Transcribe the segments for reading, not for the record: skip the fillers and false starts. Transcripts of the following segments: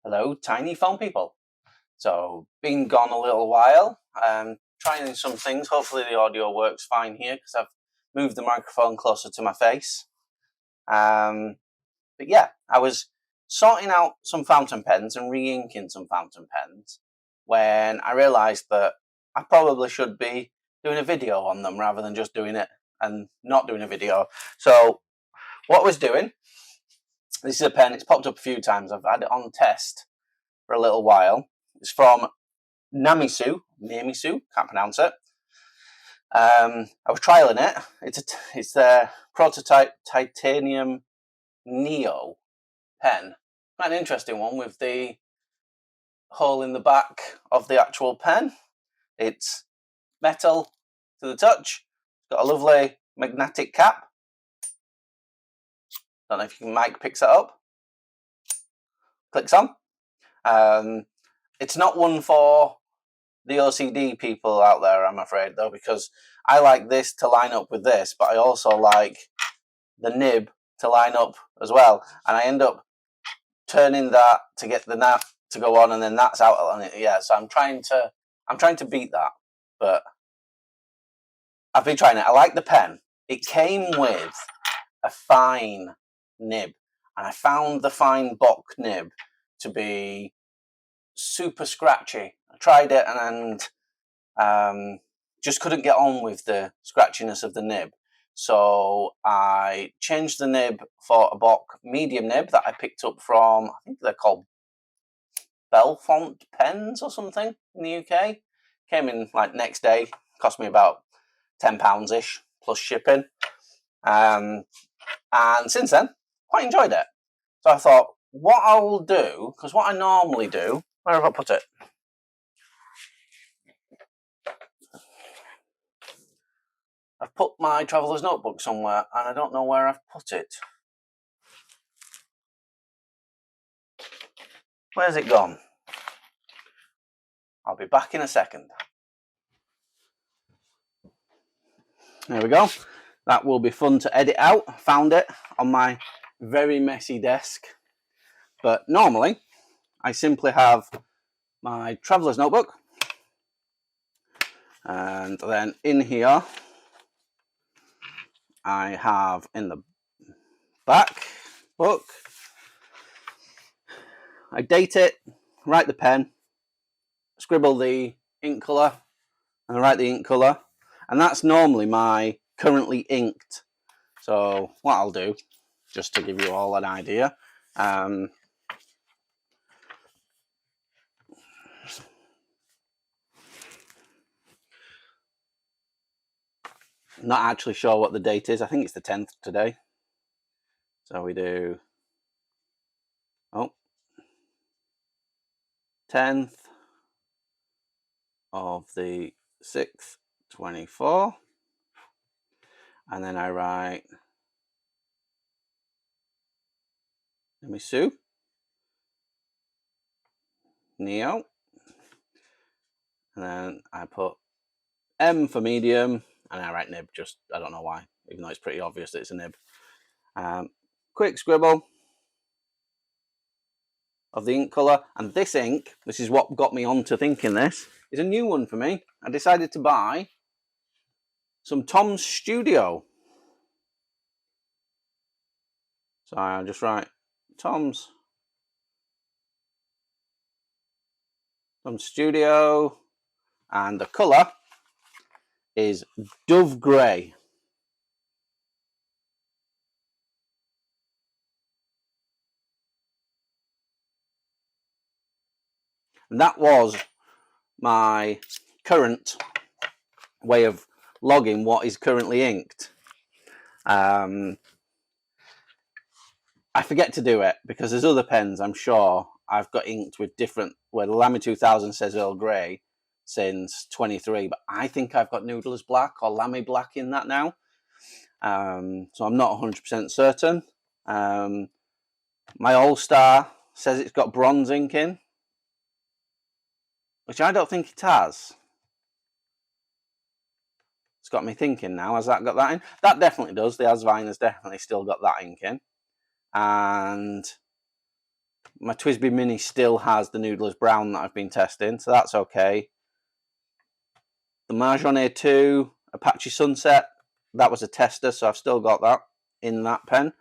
Hello, tiny phone people. So, been gone a little while. Trying some things. Hopefully, the audio works fine here because I've moved the microphone closer to my face. But yeah, I was sorting out some fountain pens and re-inking some fountain pens when I realised that I probably should be doing a video on them rather than just doing it and not doing a video. So, what I was doing, this is a pen, it's popped up a few times. I've had it on test for a little while. It's from Namisu, can't pronounce it. I was trialing it. It's the prototype titanium Neo pen. Quite an interesting one with the hole in the back of the actual pen. It's metal to the touch. It's got a lovely magnetic cap. Don't know if your mic picks it up. Clicks on. It's not one for the OCD people out there, I'm afraid, though, because I like this to line up with this, but I also like the nib to line up as well, and I end up turning that to get the nap to go on, and then that's out on it. Yeah, so I'm trying to beat that, but I've been trying it. I like the pen. It came with a fine nib, and I found the fine Bock nib to be super scratchy. I tried it and just couldn't get on with the scratchiness of the nib. So I changed the nib for a Bock medium nib that I picked up from, I think they're called Belfont Pens or something in the UK. Came in like next day, cost me about £10-ish plus shipping. And since then, quite enjoyed it. So I thought, what I will do, because what I normally do, where have I put it? I've put my traveller's notebook somewhere and I don't know where I've put it. Where's it gone? I'll be back in a second. There we go. That will be fun to edit out. Found it on my very messy desk. But normally, I simply have my traveller's notebook. And then in here, I have in the back book, I date it, write the pen, scribble the ink colour, and write the ink colour. And that's normally my currently inked. So what I'll do, just to give you all an idea, not actually sure what the date is. I think it's the 10th today. So we do 10th of the 6th, 24. And then I write Namisu, Neo. And then I put M for medium. And I write nib, just, I don't know why, even though it's pretty obvious that it's a nib. Quick scribble of the ink colour. And this ink, this is what got me on to thinking this, is a new one for me. I decided to buy some Tom's Studio. So I'll just write Tom's Studio. And the colour is Dove Grey. And that was my current way of logging what is currently inked. I forget to do it because there's other pens I'm sure I've got inked with different, where the Lamy 2000 says Earl Grey since 23, but I think I've got Noodler's Black or Lamy Black in that now. So I'm not 100% certain. My All-Star says it's got bronze ink in, which I don't think it has. It's got me thinking now, has that got that in? That definitely does. The Asvine has definitely still got that ink in. And my TWSBI Mini still has the Noodler's Brown that I've been testing, so that's okay. The Mahjong A2 Apache Sunset, that was a tester, so I've still got that in that pen.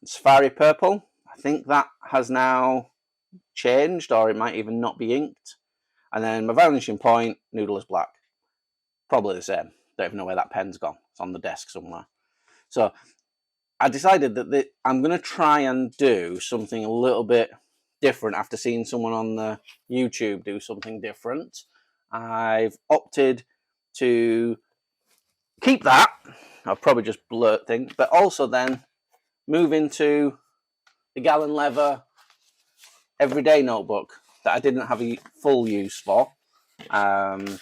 Safari Purple, I think that has now changed, or it might even not be inked. And then my Vanishing Point, Noodler's Black. Probably the same. Don't even know where that pen's gone. It's on the desk somewhere. So I decided that I'm going to try and do something a little bit different after seeing someone on the YouTube do something different. I've opted to keep that. I'll probably just blurt things, but also then move into the Galen leather everyday notebook that I didn't have a full use for. And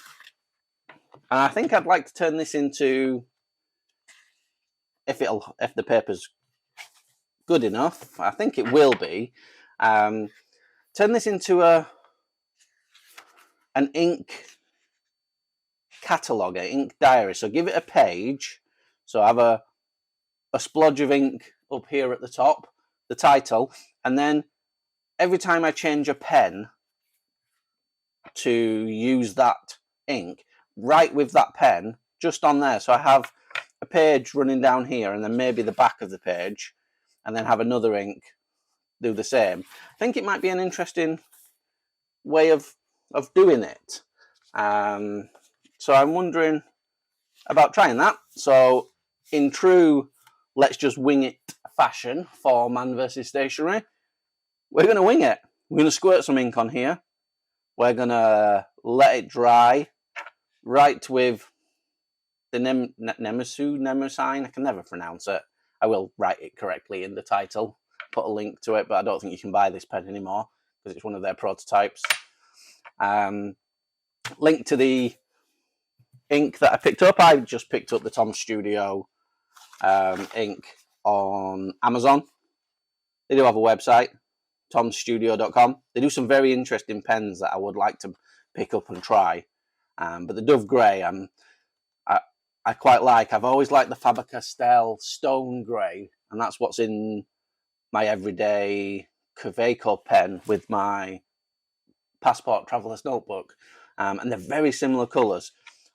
I think I'd like to turn this into, if the paper's good enough, I think it will be, turn this into an ink catalogue, an ink diary. So give it a page. So I have a splodge of ink up here at the top, the title, and then every time I change a pen to use that ink, write with that pen just on there. So I have a page running down here, and then maybe the back of the page, and then have another ink do the same. I think it might be an interesting way of doing it. So I'm wondering about trying that. So in true let's just wing it fashion for Man vs Stationery, we're going to wing it. We're going to squirt some ink on here. We're going to let it dry, right with the Nemesign. I can never pronounce it. I will write it correctly in the title, put a link to it, but I don't think you can buy this pen anymore because it's one of their prototypes. Link to the ink that I picked up. I just picked up the Tom Studio ink on Amazon. They do have a website, tomstudio.com. They do some very interesting pens that I would like to pick up and try. But the Dove Grey, I quite like. I've always liked the Faber-Castell Stone Grey, and that's what's in my everyday Kaweco pen with my Passport Traveller's Notebook. And they're very similar colours.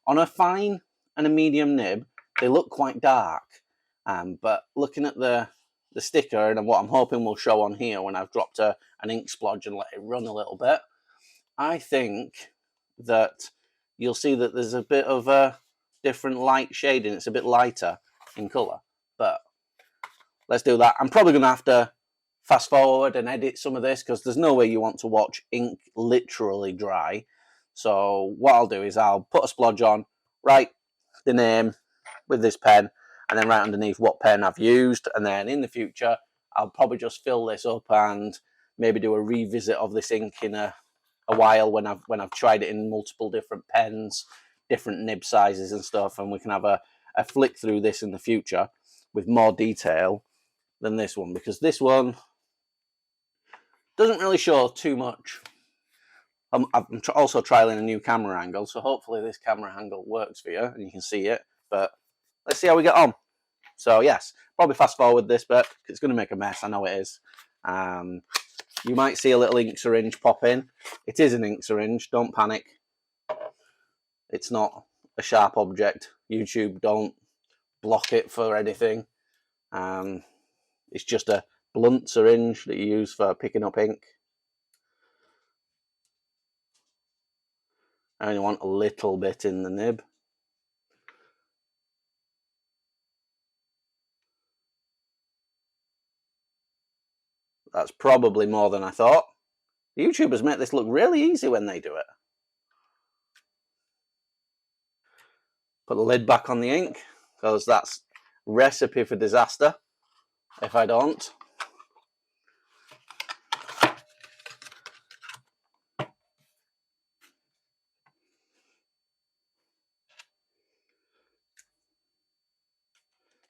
On a fine and a medium nib, they look quite dark. But looking at the sticker and what I'm hoping will show on here when I've dropped an ink splodge and let it run a little bit, I think that you'll see that there's a bit of a different light shading. It's a bit lighter in colour, but let's do that. I'm probably going to have to fast forward and edit some of this because there's no way you want to watch ink literally dry. So what I'll do is I'll put a splodge on, write the name with this pen, and then right underneath what pen I've used. And then in the future, I'll probably just fill this up and maybe do a revisit of this ink in a while when I've tried it in multiple different pens, different nib sizes and stuff, and we can have a flick through this in the future with more detail than this one, because this one doesn't really show too much. I'm also trialing a new camera angle, so hopefully this camera angle works for you and you can see it, but let's see how we get on. So yes, probably fast forward this bit, it's going to make a mess, I know it is. You might see a little ink syringe pop in. It is an ink syringe, don't panic. It's not a sharp object. YouTube don't block it for anything. It's just a blunt syringe that you use for picking up ink. I only want a little bit in the nib. That's probably more than I thought. The YouTubers make this look really easy when they do it. Put the lid back on the ink, because that's recipe for disaster if I don't.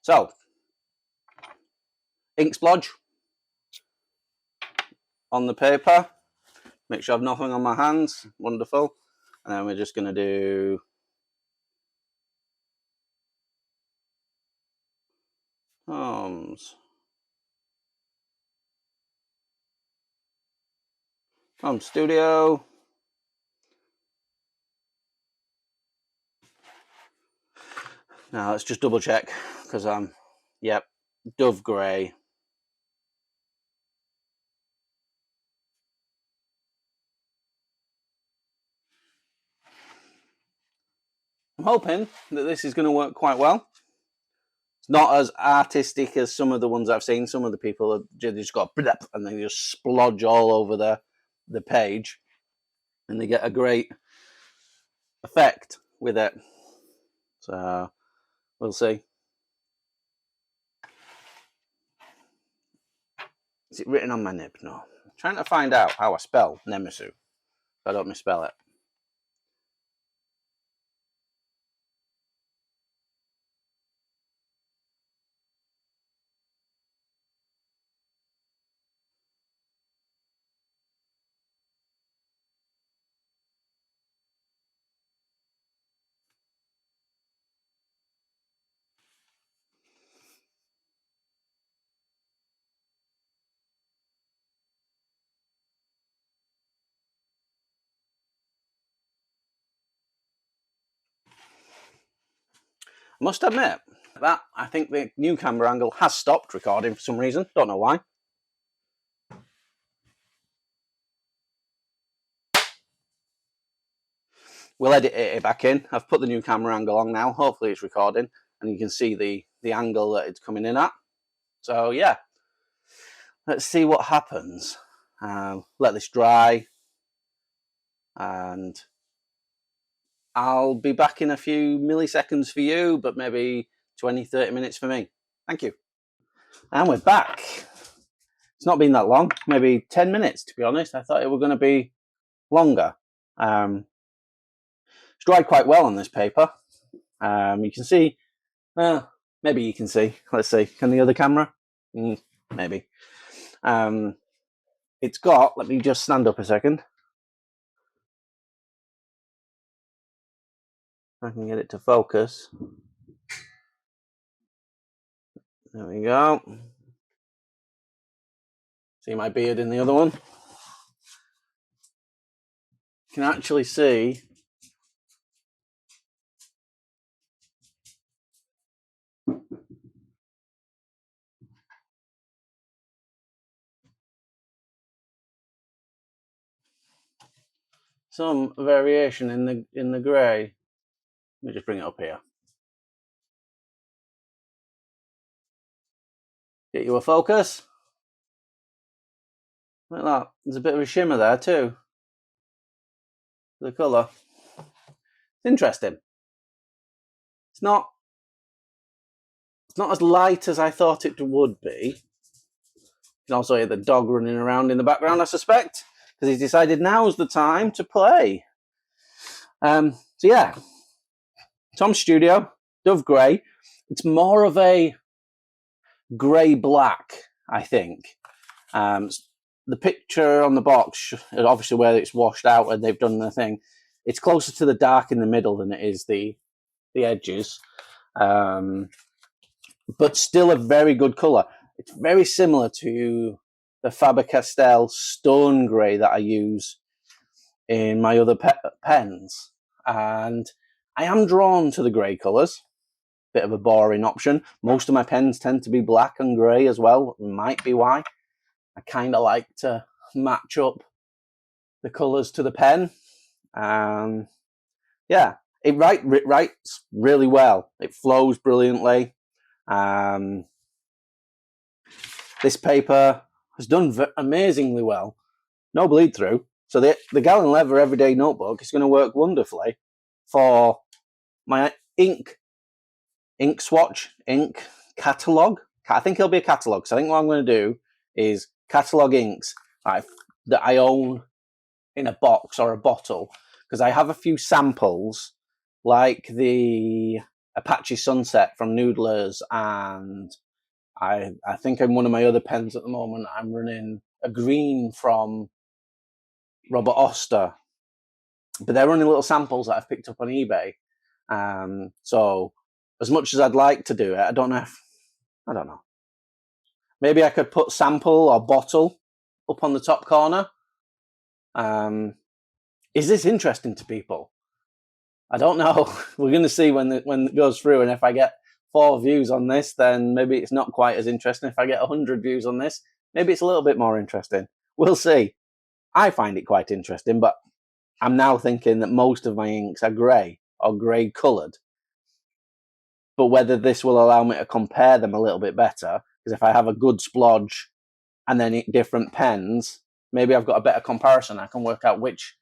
So, ink splodge on the paper. Make sure I've nothing on my hands. Wonderful. And then we're just going to do arms. Home studio. Now let's just double check because yep, dove grey. I'm hoping that this is going to work quite well. It's not as artistic as some of the ones I've seen. Some of the people have just got and they just splodge all over the page, and they get a great effect with it. So we'll see. Is it written on my nib? No. I'm trying to find out how I spell Nemesu. I don't misspell it. I must admit that I think the new camera angle has stopped recording for some reason. Don't know why. We'll edit it back in. I've put the new camera angle on now. Hopefully it's recording and you can see the angle that it's coming in at. So yeah, let's see what happens. Let this dry and I'll be back in a few milliseconds for you, but maybe 20-30 minutes for me. Thank you. And we're back. It's not been that long, maybe 10 minutes to be honest. I thought it were going to be longer. It's dried quite well on this paper. You can see, maybe you can see. Let's see. Can the other camera? Maybe. It's got, let me just stand up a second. I can get it to focus. There we go. See my beard in the other one? You can actually see some variation in the grey. Let me just bring it up here. Get you a focus. Look at that. There's a bit of a shimmer there too. The colour. It's interesting. It's not as light as I thought it would be. You can also hear the dog running around in the background, I suspect, because he's decided now's the time to play. So yeah, Tom Studio, Dove Grey. It's more of a grey-black, I think. The picture on the box, obviously where it's washed out and they've done the thing, it's closer to the dark in the middle than it is the edges. But still a very good colour. It's very similar to the Faber-Castell stone grey that I use in my other pens. And I am drawn to the grey colours. Bit of a boring option. Most of my pens tend to be black and grey as well. Might be why. I kind of like to match up the colours to the pen. Yeah, it writes really well. It flows brilliantly. This paper has done amazingly well. No bleed through. So the Galen Leather Everyday Notebook is going to work wonderfully for my ink swatch, ink catalogue. I think it'll be a catalogue. So I think what I'm going to do is catalogue inks that I own in a box or a bottle, because I have a few samples like the Apache Sunset from Noodlers, and I think in one of my other pens at the moment I'm running a green from Robert Oster, but they're running little samples that I've picked up on eBay. So as much as I'd like to do it, I don't know. Maybe I could put sample or bottle up on the top corner Is this interesting to people? I don't know. We're going to see when it goes through, and if I get 4 views on this, then maybe it's not quite as interesting. If I get 100 views on this, maybe it's a little bit more interesting. We'll see. I find it quite interesting, but I'm now thinking that most of my inks are grey or grey coloured. But whether this will allow me to compare them a little bit better, because if I have a good splodge and then different pens, maybe I've got a better comparison. I can work out which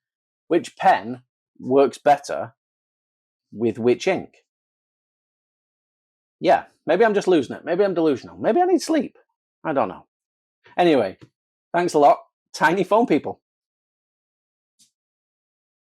pen works better with which ink. Yeah, maybe I'm just losing it. Maybe I'm delusional. Maybe I need sleep. I don't know. Anyway, thanks a lot. Tiny phone people.